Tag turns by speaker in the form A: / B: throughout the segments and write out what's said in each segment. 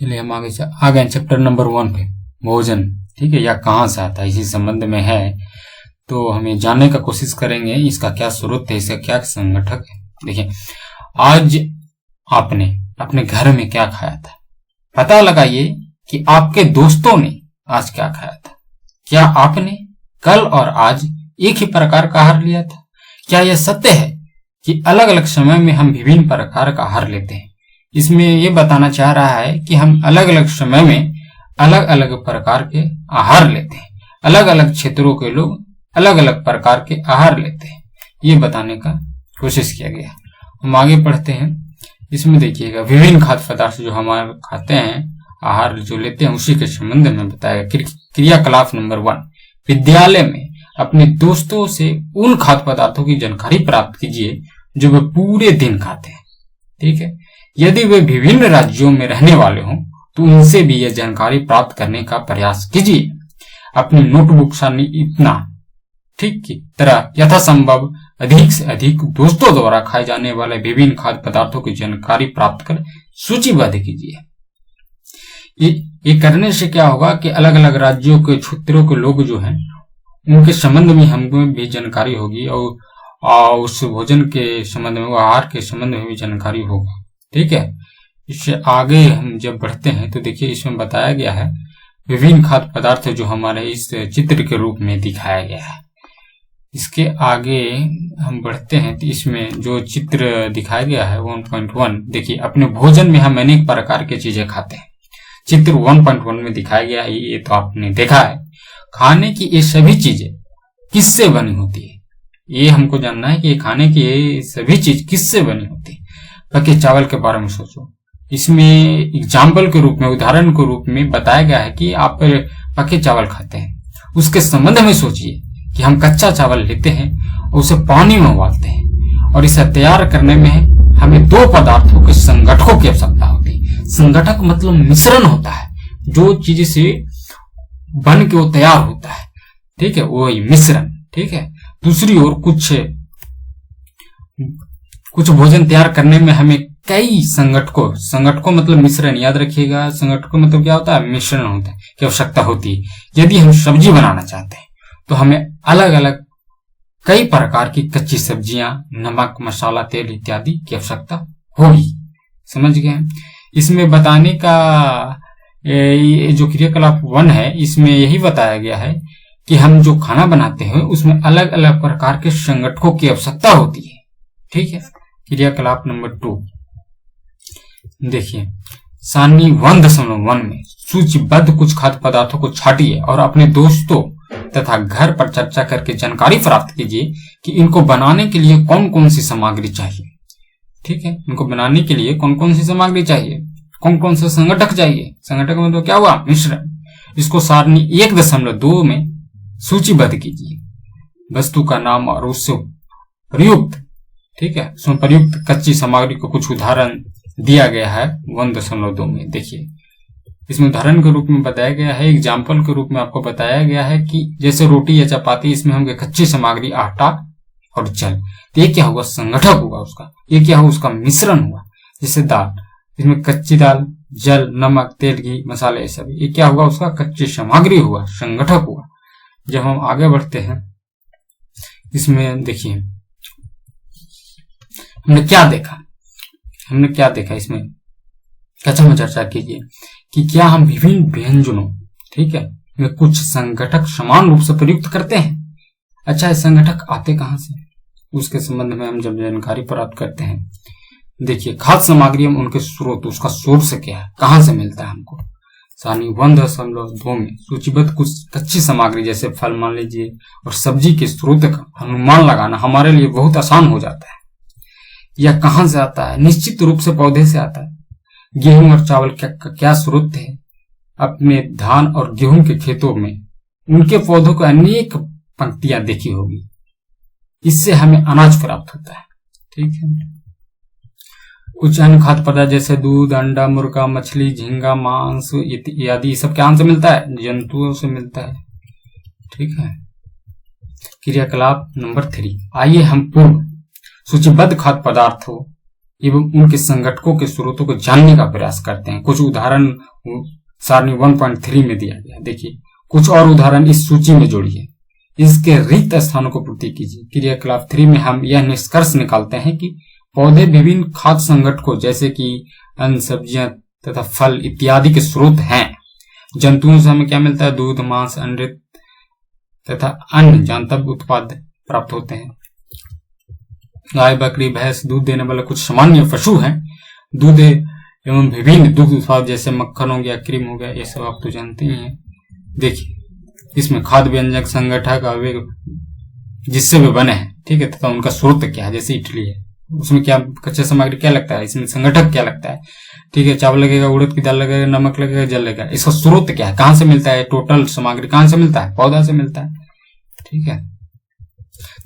A: चलिए हम आ गए चैप्टर नंबर 1 पे, भोजन। ठीक है, या कहाँ से आता है, इसी संबंध में है। तो हमें जानने का कोशिश करेंगे इसका क्या स्रोत है, इसका क्या संगठक है। देखिए, आज आपने अपने घर में क्या खाया था, पता लगाइए कि आपके दोस्तों ने आज क्या खाया था। क्या आपने कल और आज एक ही प्रकार का आहार लिया था? क्या यह सत्य है कि अलग अलग समय में हम विभिन्न प्रकार का आहार लेते हैं? इसमें यह बताना चाह रहा है कि हम अलग अलग समय में अलग अलग प्रकार के आहार लेते हैं, अलग अलग क्षेत्रों के लोग अलग अलग प्रकार के आहार लेते हैं, ये बताने का कोशिश किया गया। हम आगे पढ़ते हैं। इसमें देखिएगा, विभिन्न खाद्य पदार्थ जो हमारे खाते हैं, आहार जो लेते हैं, उसी के संबंध में बताया। क्रियाकलाप नंबर 1, विद्यालय में अपने दोस्तों से उन खाद्य पदार्थों की जानकारी प्राप्त कीजिए जो वे पूरे दिन खाते हैं। ठीक है, यदि वे विभिन्न राज्यों में रहने वाले हों तो उनसे भी यह जानकारी प्राप्त करने का प्रयास कीजिए। अपनी नोटबुक सामने इतना ठीक की तरह यथासंभव अधिक से अधिक दोस्तों द्वारा खाए जाने वाले विभिन्न खाद्य पदार्थों की जानकारी प्राप्त कर सूचीबद्ध कीजिए। ये करने से क्या होगा कि अलग अलग राज्यों के क्षेत्रों के लोग जो हैं उनके संबंध में हमें भी जानकारी होगी और उस भोजन के संबंध में, आहार के संबंध में भी जानकारी होगा। ठीक है, इससे आगे हम जब बढ़ते हैं तो देखिए, इसमें बताया गया है विभिन्न खाद्य पदार्थ जो हमारे इस चित्र के रूप में दिखाया गया है। इसके आगे हम बढ़ते हैं तो इसमें जो चित्र दिखाया गया है 1.1, देखिए, अपने भोजन में हम अनेक प्रकार की चीजें खाते हैं। चित्र 1.1 में दिखाया गया है, ये तो आपने देखा है। खाने की ये सभी चीजें किससे बनी होती है, ये हमको जानना है कि ये खाने की ये सभी चीज किससे बनी होती है। पके चावल के बारे में सोचो। इसमें एग्जाम्पल के रूप में, उदाहरण के रूप में बताया गया है कि आप पके चावल खाते हैं, उसके संबंध में सोचिए कि हम कच्चा चावल लेते हैं और उसे पानी में उबालते हैं और इसे तैयार करने में हमें 2 पदार्थों के संगठकों की आवश्यकता होती है। संगठक मतलब मिश्रण होता है, जो चीज से बन के वो तैयार होता है। ठीक है, वही मिश्रण। ठीक है, दूसरी ओर कुछ भोजन तैयार करने में हमें कई संगठकों मतलब मिश्रण, याद रखिएगा, संगठकों मतलब क्या होता है, मिश्रण होता है, की आवश्यकता होती है। यदि हम सब्जी बनाना चाहते हैं तो हमें अलग अलग कई प्रकार की कच्ची सब्जियां, नमक, मसाला, तेल इत्यादि की आवश्यकता होगी। समझ गए? इसमें बताने का जो क्रियाकलाप 1 है, इसमें यही बताया गया है कि हम जो खाना बनाते हैं उसमें अलग अलग प्रकार के संगठकों की आवश्यकता होती है। ठीक है, क्रियाकलाप नंबर 2 देखिए, सारणी 1.1 में सूचीबद्ध कुछ खाद्य पदार्थों को छाटिए और अपने दोस्तों तथा घर पर चर्चा करके जानकारी प्राप्त कीजिए कि इनको बनाने के लिए कौन कौन सी सामग्री चाहिए। ठीक है, इनको बनाने के लिए कौन कौन सी सामग्री चाहिए, कौन कौन से संगठक चाहिए। संगठक में तो क्या हुआ, मिश्रण। इसको सारणी 1.2 में सूचीबद्ध कीजिए। वस्तु का नाम और उससे प्रयुक्त, ठीक है, उसमें प्रयुक्त कच्ची सामग्री को कुछ उदाहरण दिया गया है 1.2 में। देखिए, इसमें उदाहरण के रूप में बताया गया है, एग्जाम्पल के रूप में आपको बताया गया है कि जैसे रोटी या चपाती, इसमें होंगे कच्ची सामग्री आटा और जल। तो ये क्या हुआ, संगठक हुआ उसका। ये क्या हुआ, उसका मिश्रण हुआ। जैसे दाल, इसमें कच्ची दाल, जल, नमक, तेल, घी, मसाले, सब, ये क्या हुआ, उसका कच्ची सामग्री हुआ, संगठक हुआ। जब हम आगे बढ़ते हैं, इसमें देखिए हमने क्या देखा इसमें कच्चा में चर्चा कीजिए कि क्या हम विभिन्न व्यंजनों, ठीक है, में कुछ संगठक समान रूप से प्रयुक्त करते हैं। अच्छा, ये संगठक आते कहां से, उसके संबंध में हम जब जानकारी प्राप्त करते हैं। देखिए, खाद्य सामग्री में उनके स्रोत, उसका सोर्स क्या है, कहां से मिलता है हमको। सारणी 1.2 में सूचीबद्ध कुछ कच्ची सामग्री जैसे फल मान लीजिए और सब्जी के स्रोत का अनुमान लगाना हमारे लिए बहुत आसान हो जाता है। यह कहां से आता है, निश्चित रूप से पौधे से आता है। गेहूं और चावल क्या स्रोत है, अपने धान और गेहूं के खेतों में उनके पौधों को अनेक पंक्तियां देखी होगी, इससे हमें अनाज प्राप्त होता है। ठीक है, कुछ अन्य खाद्य पदार्थ जैसे दूध, अंडा, मुर्गा, मछली, झींगा, मांस इत्यादि सब कहां से मिलता है, जंतुओं से मिलता है। ठीक है, क्रियाकलाप नंबर 3, आइए हम पूर्व सूचीबद्ध खाद्य पदार्थों एवं उनके संगठकों के स्रोतों को जानने का प्रयास करते हैं। कुछ उदाहरण सारणी 1.3 में दिया गया। देखिए, कुछ और उदाहरण इस सूची में जोड़िए। इसके रिक्त स्थानों को पूर्ति कीजिए। क्रियाकलाप 3 में हम यह निष्कर्ष निकालते हैं कि पौधे विभिन्न खाद्य संगठकों जैसे कि अन्न, सब्जियां तथा फल इत्यादि के स्रोत हैं। जंतुओं से हमें क्या मिलता है? दूध, मांस, अंडे तथा अन्य जानतव्य उत्पाद प्राप्त होते हैं। गाय, बकरी, भैंस दूध देने वाले कुछ सामान्य पशु हैं। दूध एवं विभिन्न दुग्ध उत्पाद जैसे मक्खन हो गया, क्रीम हो गया, ये सब आप तो जानते ही हैं। देखिए, इसमें खाद्य व्यंजक, संगठक, अवयव जिससे वे बने हैं, ठीक है, तथा उनका स्रोत क्या है। जैसे इडली है, उसमें क्या कच्चा सामग्री क्या लगता है? इसमें संगठक क्या लगता है? ठीक है, चावल लगेगा, उड़द की दाल लगेगा, नमक लगेगा, जल लगेगा। इसका स्रोत क्या है? कहां से मिलता है? टोटल सामग्री कहां से मिलता है? पौधा से मिलता है। ठीक है,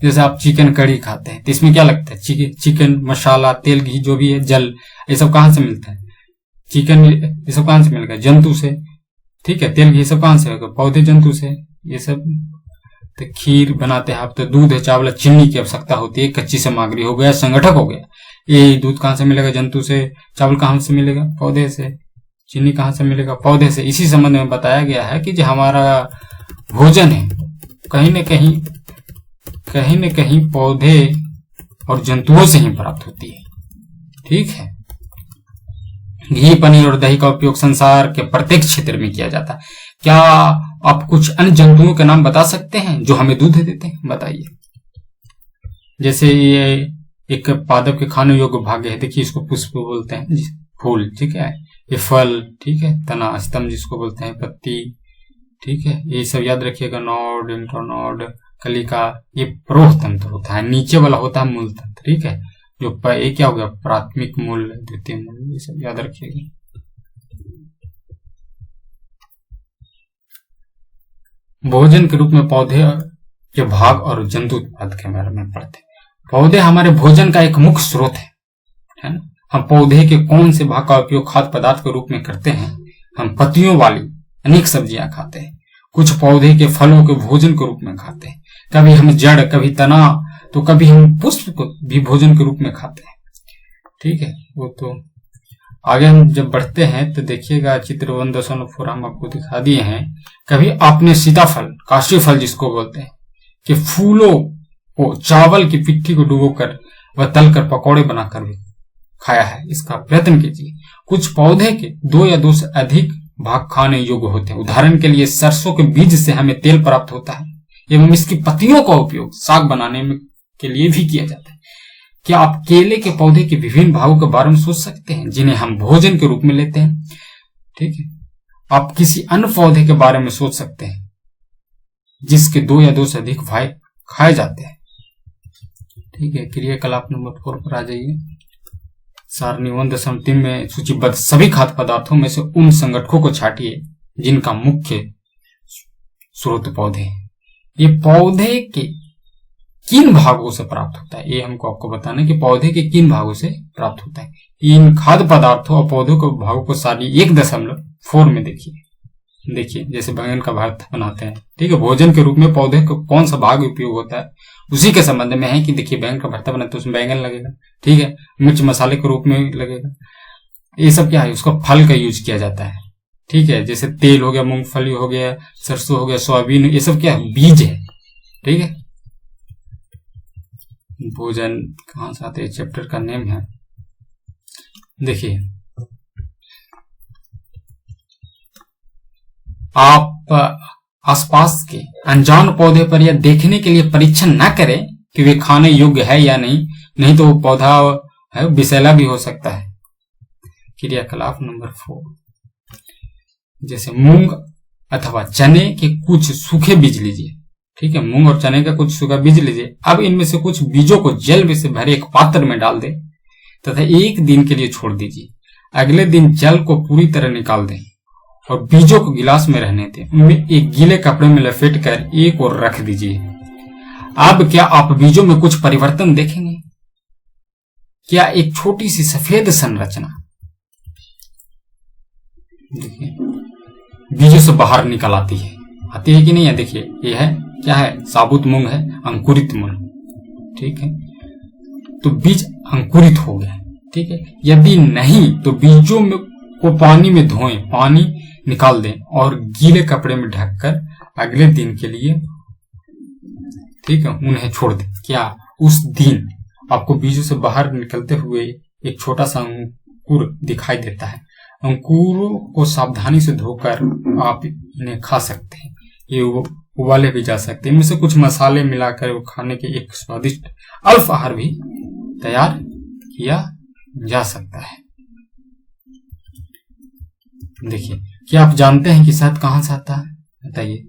A: जैसे आप चिकन कड़ी खाते हैं तो इसमें क्या लगता है? चिकन मसाला, तेल, घी, जो भी है, जल, ये सब कहां से मिलता है? चिकन ये सब कहां से मिलेगा? जंतु से। ठीक है, तेल, घी सब कहां से होगा? पौधे, जंतु से। ये सब तो खीर बनाते हैं आप तो दूध है, चावल, चीनी की आवश्यकता होती है। कच्ची सामग्री हो गया, संगठक हो गया। ये दूध कहां से मिलेगा? जंतु से। चावल कहां से मिलेगा? पौधे से। चीनी कहां से मिलेगा? पौधे से। इसी संबंध में बताया गया है कि जो हमारा भोजन है कहीं न कहीं पौधे और जंतुओं से ही प्राप्त होती है। ठीक है, घी, पनीर और दही का उपयोग संसार के प्रत्येक क्षेत्र में किया जाता है। क्या आप कुछ अन्य जंतुओं के नाम बता सकते हैं जो हमें दूध देते हैं? बताइए। जैसे ये एक पादप के खाने योग्य भाग है। देखिए, इसको पुष्प बोलते हैं, फूल। ठीक है, ये फल। ठीक है, तना, स्तंभ जिसको बोलते हैं, पत्ती। ठीक है, ये सब याद रखिएगा। नोड, इंटरनोड, कलिका, ये प्रोह तंत्र होता है। नीचे वाला होता है मूल तंत्र। ठीक है, जो ये क्या हो गया? प्राथमिक मूल, द्वितीय मूल, ये सब याद रखिएगा। भोजन के रूप में पौधे के भाग और जंतु उत्पाद के बारे में पढ़ते हैं। पौधे हमारे भोजन का एक मुख्य स्रोत है ना? हम पौधे के कौन से भाग का उपयोग खाद्य पदार्थ के रूप में करते हैं? हम पत्तियों वाली अनेक सब्जियां खाते हैं। कुछ पौधे के फलों के भोजन के रूप में खाते हैं। कभी हम जड़, कभी तना, तो कभी हम पुष्प को भी भोजन के रूप में खाते हैं। ठीक है, वो तो आगे हम जब बढ़ते हैं तो देखिएगा, चित्र 1.4 हम आपको दिखा दिए हैं। कभी आपने सीताफल, काशी फल जिसको बोलते हैं, कि फूलों को चावल की पिट्ठी को डुबोकर व तलकर पकौड़े बनाकर भी खाया है? इसका प्रयत्न कीजिए। कुछ पौधे के 2 या 2 से अधिक भाग खाने योग्य होते हैं। उदाहरण के लिए सरसों के बीज से हमें तेल प्राप्त होता है एवं इसकी पत्तियों का उपयोग साग बनाने में के लिए भी किया जाता है। क्या आप केले के पौधे के विभिन्न भागों के बारे में सोच सकते हैं जिन्हें हम भोजन के रूप में लेते हैं? ठीक है, आप किसी अन्य पौधे के बारे में सोच सकते हैं जिसके 2 या 2 से अधिक भाग खाए जाते हैं। ठीक है, क्रियाकलाप नंबर 4 पर आ जाइए। सारणी 1.3 में सूचीबद्ध सभी खाद्य पदार्थों में से उन संगठकों को छांटिए जिनका मुख्य स्रोत पौधे हैं। ये पौधे के किन भागों से प्राप्त होता है, ये हमको आपको बताना है कि पौधे के किन भागों से प्राप्त होता है। इन खाद्य पदार्थों और पौधों के भागों को सारणी 1.4 में देखिए, जैसे बैंगन का भरता बनाते हैं। ठीक है, भोजन के रूप में पौधे को कौन सा भाग उपयोग होता है उसी के संबंध में है कि देखिए, बैंगन का भरता बनाते हैं, उसमें बैंगन लगेगा। ठीक है, मिर्च मसाले के रूप में लगेगा। ये सब क्या है? उसका फल का यूज किया जाता है। ठीक है, जैसे तेल हो गया, मूंगफली हो गया, सरसों हो गया, सोयाबीन, ये सब क्या है? बीज है। ठीक है, भोजन कहां से आते हैं? चैप्टर का नेम है। देखिए, आप आसपास के अनजान पौधे पर यह देखने के लिए परीक्षण न करें कि वे खाने योग्य है या नहीं तो वो पौधा है विषैला भी हो सकता है। क्रियाकलाप नंबर 4, जैसे मूंग अथवा चने के कुछ सूखे बीज लीजिए। ठीक है, मूंग और चने का कुछ सूखा बीज लीजिए। अब इनमें से कुछ बीजों को जल में से भरे एक पात्र में डाल दें तथा 1 दिन के लिए छोड़ दीजिए। अगले दिन जल को पूरी तरह निकाल दें और बीजों को गिलास में रहने दें। उनमें एक गीले कपड़े में लपेट कर एक और रख दीजिए। अब क्या आप बीजों में कुछ परिवर्तन देखेंगे? क्या एक छोटी सी सफेद संरचना देखिए बीजों से बाहर निकल आती है कि नहीं है? देखिए, यह है क्या है? साबुत मूंग है, अंकुरित मूंग। ठीक है, तो बीज अंकुरित हो गया। ठीक है। यदि नहीं तो बीजों में को पानी में धोएं, पानी निकाल दें और गीले कपड़े में ढककर अगले दिन के लिए, ठीक है, उन्हें छोड़ दें। क्या उस दिन आपको बीजों से बाहर निकलते हुए एक छोटा सा अंकुर दिखाई देता है। अंकुरों को सावधानी से धोकर आप इन्हें खा सकते हैं। ये उबाले भी जा सकते हैं। इनमें से कुछ मसाले मिलाकर वो खाने के एक स्वादिष्ट अल्पाहार भी तैयार किया जा सकता है। देखिए, क्या आप जानते हैं कि शहद कहां से आता है? बताइए,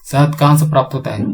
A: शहद कहां से प्राप्त होता है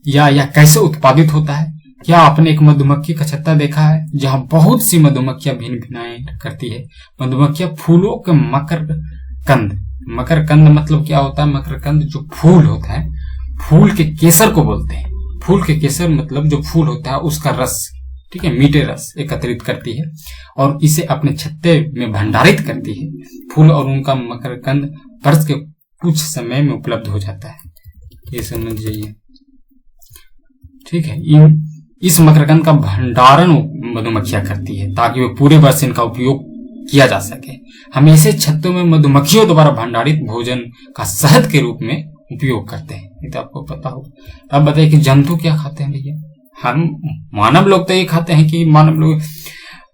A: या कैसे उत्पादित होता है? क्या आपने एक मधुमक्खी का छत्ता देखा है जहां बहुत सी मधुमक्खियां भिन्न भिन्नताएं करती है? मधुमक्खियां फूलों के मकरकंद मतलब क्या होता है? मकरकंद जो फूल होता है, फूल के केसर को बोलते हैं। फूल के केसर मतलब जो फूल होता है उसका रस, ठीक है, मीठे रस एकत्रित करती है और इसे अपने छत्ते में भंडारित करती है। फूल और उनका मकरकंद वर्ष के कुछ समय में उपलब्ध हो जाता है, ये समझ जाइए, ठीक है। इस मकरकंद का भंडारण मधुमक्खियां करती है ताकि वो पूरे वर्ष इनका उपयोग किया जा सके। हम ऐसे छत्तों में मधुमक्खियों द्वारा भंडारित भोजन का शहद के रूप में उपयोग करते हैं, ये तो आपको पता हो। अब बताइए कि जंतु क्या खाते हैं? भैया, हम मानव लोग तो ये खाते हैं कि मानव लोग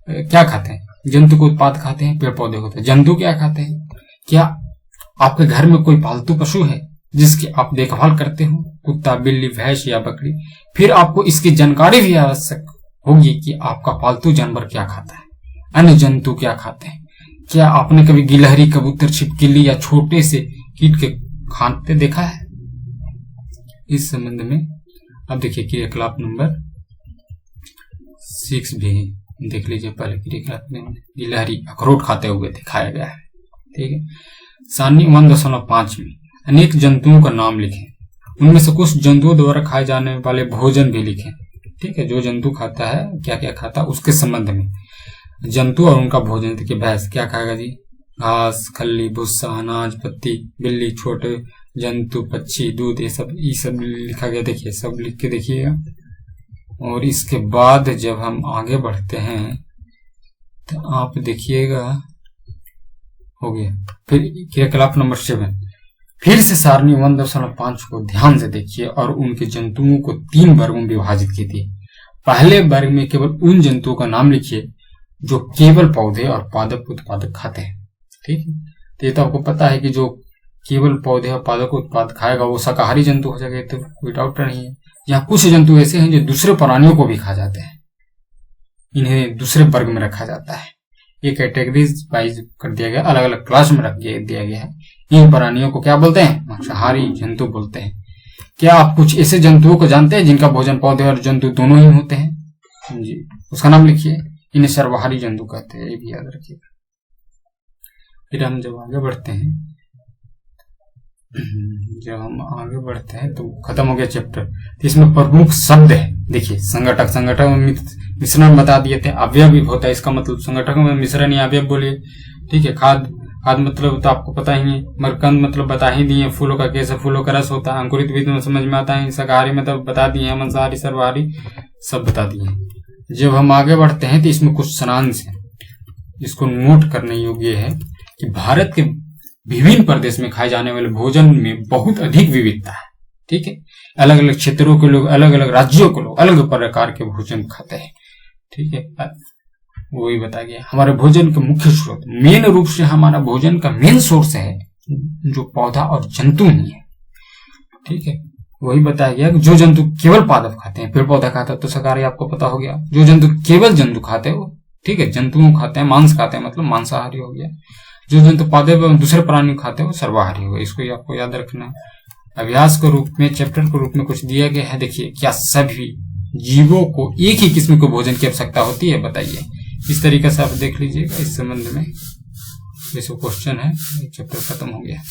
A: क्या खाते हैं? जंतु को उत्पाद खाते हैं, पेड़ पौधे होते हैं। जंतु क्या खाते हैं? क्या आपके घर में कोई पालतू पशु है जिसकी आप देखभाल करते हो? कुत्ता, बिल्ली, भैंस या बकरी? फिर आपको इसकी जानकारी भी आवश्यक होगी कि आपका पालतू जानवर क्या खाता है, अन्य जंतु क्या खाते हैं। क्या आपने कभी गिलहरी, कबूतर, छिपकली या छोटे से कीट के खाते देखा है? इस संबंध में अब देखिए क्रियाकलाप नंबर 6 भी देख लीजिए। पहले क्रियाकलाप में गिलहरी अखरोट खाते हुए दिखाया गया है, ठीक है। सारणी 1.5 में अनेक जंतुओं का नाम लिखें, उनमें से कुछ जंतुओं द्वारा खाए जाने वाले भोजन भी लिखें, ठीक है। जो जंतु खाता है, क्या क्या खाता है उसके संबंध में जंतु और उनका भोजन। देखिए, भैंस क्या खाएगा जी? घास, खल्ली, भुस्सा, अनाज, पत्ती। बिल्ली छोटे जंतु, पक्षी, दूध, ये सब लिखा गया। देखिए, सब लिख के देखिएगा। और इसके बाद जब हम आगे बढ़ते हैं तो आप देखिएगा, हो गया। फिर क्रियाकलाप नंबर 7, फिर से सारणी 1.5 को ध्यान से देखिए और उनके जंतुओं को 3 वर्गों में विभाजित कीजिए। पहले वर्ग में केवल उन जंतुओं का नाम लिखिए जो केवल पौधे और पादप उत्पादक खाते हैं, ठीक है। तो ये तो आपको पता है कि जो केवल पौधे और पादप उत्पाद खाएगा वो शाकाहारी जंतु हो जाएगा, तो कोई डाउट नहीं है। यहाँ कुछ जंतु ऐसे हैं जो दूसरे प्राणियों को भी खा जाते हैं, इन्हें दूसरे वर्ग में रखा जाता है। ये कैटेगरीज वाइज कर दिया गया, अलग अलग क्लास में रख दिया गया है। इन प्राणियों को क्या बोलते हैं? मांसाहारी जंतु बोलते हैं। क्या आप कुछ ऐसे जंतुओं को जानते हैं जिनका भोजन पौधे और जंतु दोनों ही होते हैं? जी, उसका नाम लिखिए। इन्हें सर्वाहारी जंतु कहते हैं, ये भी याद रखिएगा। फिर हम जब आगे बढ़ते हैं तो खत्म हो गया चैप्टर। तो इसमें प्रमुख शब्द है, देखिए, संगठक में मिश्रण बता दिए थे। अवयव भी होता है, इसका मतलब संगठक में मिश्रण या अवयव बोलिए, ठीक है। खाद मतलब तो आपको पता ही है। मकरंद मतलब बता ही दिए, फूलों का केसर, फूलों का रस होता है। अंकुरित भी तो समझ में आता है। शाकाहारी मतलब बता दिए, मांसाहारी, सर्वाहारी सब बता दिए। जब हम आगे बढ़ते हैं तो इसमें कुछ सारांश है, इसको नोट करने योग्य है कि भारत के विभिन्न प्रदेश में खाए जाने वाले भोजन में बहुत अधिक विविधता है, ठीक है। अलग अलग क्षेत्रों के लोग, अलग अलग राज्यों के लोग अलग प्रकार के भोजन खाते हैं, ठीक है। वही बताया गया। हमारे भोजन के मुख्य स्रोत, मेन रूप से हमारा भोजन का मेन सोर्स है जो पौधा और जंतु ही है, ठीक है। वही बताया गया कि जो जंतु केवल पादप खाते हैं, पेड़ पौधा खाता है तो शाकाहारी, आपको पता हो गया। जो जंतु केवल जंतु खाते हैं, ठीक है, जंतुओं खाते हैं, मांस खाते हैं, मतलब मांसाहारी हो गया। जो जंतु पादप एवं दूसरे प्राणी खाते हैं वो सर्वाहारी हो गया। इसको ही आपको याद रखना है। अभ्यास के रूप में, चैप्टर के रूप में कुछ दिया गया है। देखिए, क्या सभी जीवों को एक ही किस्म के भोजन की आवश्यकता होती है? बताइए। इस तरीके से आप देख लीजिएगा। इस संबंध में जैसे क्वेश्चन है, चैप्टर खत्म हो गया।